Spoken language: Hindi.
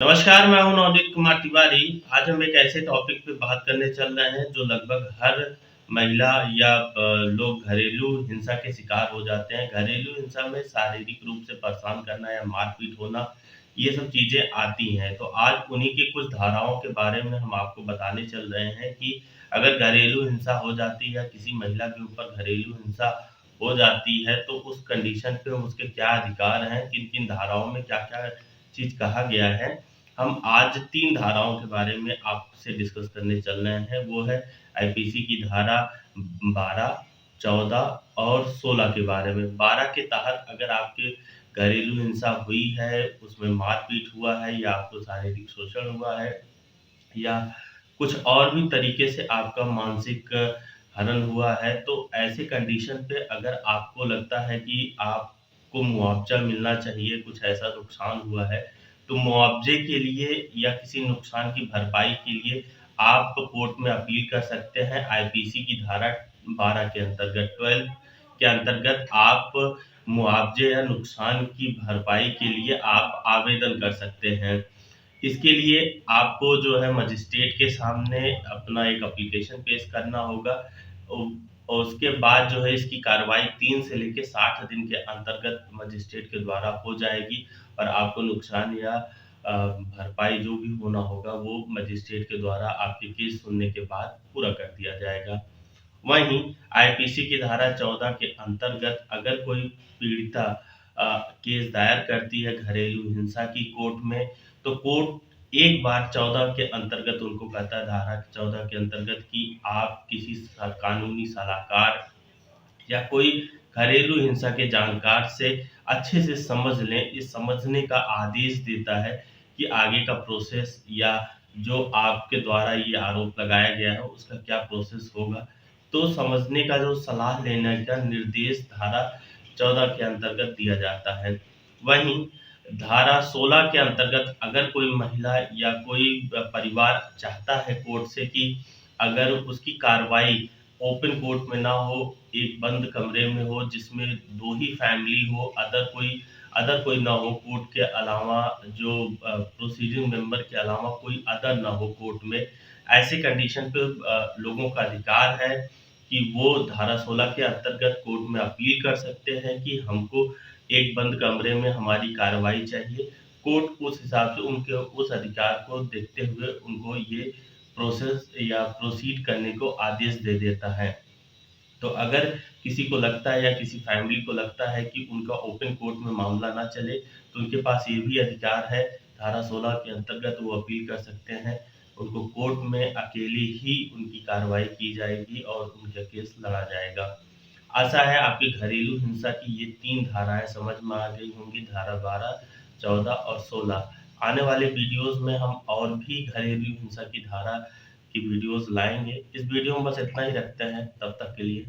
नमस्कार, मैं हूं नवदीप कुमार तिवारी। आज हम एक ऐसे टॉपिक पे बात करने चल रहे हैं जो लगभग हर महिला या लोग घरेलू हिंसा के शिकार हो जाते हैं। घरेलू हिंसा में शारीरिक रूप से परेशान करना या मारपीट होना, ये सब चीज़ें आती हैं। तो आज उन्हीं की कुछ धाराओं के बारे में हम आपको बताने चल रहे हैं कि अगर घरेलू हिंसा हो जाती है या किसी महिला के ऊपर घरेलू हिंसा हो जाती है, तो उस कंडीशन पे उसके क्या अधिकार हैं, किन-किन धाराओं में क्या-क्या चीज़ कहा गया है। हम आज 3 धाराओं के बारे में आपसे डिस्कस करने चल रहे हैं। वो है आईपीसी की धारा 12, 14 और 16 के बारे में। 12 के तहत अगर आपके घरेलू हिंसा हुई है, उसमें मारपीट हुआ है या आपको शारीरिक शोषण हुआ है या कुछ और भी तरीके से आपका मानसिक हनन हुआ है, तो ऐसे कंडीशन पे अगर आपको लगता है कि आपको मुआवज़ा मिलना चाहिए, कुछ ऐसा नुकसान हुआ है, तो मुआवज़े के लिए या किसी नुकसान की भरपाई के लिए आप कोर्ट में अपील कर सकते हैं। आईपीसी की धारा 12 के अंतर्गत 12 के अंतर्गत आप मुआवज़े या नुकसान की भरपाई के लिए आप आवेदन कर सकते हैं। इसके लिए आपको जो है मजिस्ट्रेट के सामने अपना एक एप्लीकेशन पेश करना होगा। औ और उसके बाद जो है इसकी कार्रवाई 3 से लेके 60 दिन के अंतर्गत मजिस्ट्रेट के द्वारा हो जाएगी और आपको नुकसान या भरपाई जो भी होना होगा वो मजिस्ट्रेट के द्वारा आपके केस सुनने के बाद पूरा कर दिया जाएगा। वहीं आईपीसी की धारा 14 के अंतर्गत अगर कोई पीड़िता केस दायर करती है घरेलू हिंसा की कोर्ट में, तो कोर्ट एक बार 14 के अंतर्गत उनको कहता है धारा 14 के अंतर्गत कि आप किसी कानूनी सलाहकार या कोई घरेलू हिंसा के जानकार से अच्छे से समझ लें। इस समझने का आदेश देता है कि आगे का प्रोसेस या जो आपके द्वारा ये आरोप लगाया गया है उसका क्या प्रोसेस होगा। तो समझने का जो सलाह लेने का निर्देश धारा 14 के अंतर्गत दिया जाता है। वहीं धारा 16 के अंतर्गत अगर कोई महिला या कोई परिवार चाहता है कोर्ट से कि अगर उसकी कार्रवाई ओपन कोर्ट में ना हो, एक बंद कमरे में हो जिसमें 2 ही फैमिली हो, अदर कोई ना हो कोर्ट के अलावा, जो प्रोसीडिंग मेंबर के अलावा कोई अदर ना हो कोर्ट में। ऐसे कंडीशन पे लोगों का अधिकार है कि वो धारा 16 के अंतर्गत कोर्ट में अपील कर सकते हैं कि हमको एक बंद कमरे में हमारी कार्रवाई चाहिए। कोर्ट उस हिसाब से उनके उस अधिकार को देखते हुए उनको ये प्रोसेस या प्रोसीड करने को आदेश दे देता है। तो अगर किसी को लगता है या किसी फैमिली को लगता है कि उनका ओपन कोर्ट में मामला ना चले, तो उनके पास ये भी अधिकार है, धारा 16 के अंतर्गत वो अपील कर सकते हैं। उनको कोर्ट में अकेले ही उनकी कार्रवाई की जाएगी और उनका केस लड़ा जाएगा। आशा है आपकी घरेलू हिंसा की ये 3 धाराएँ समझ में आ गई होंगी, धारा 12, 14 और 16। आने वाले वीडियोज़ में हम और भी घरेलू हिंसा की धारा की वीडियोज़ लाएँगे। इस वीडियो में बस इतना ही रखते हैं, तब तक के लिए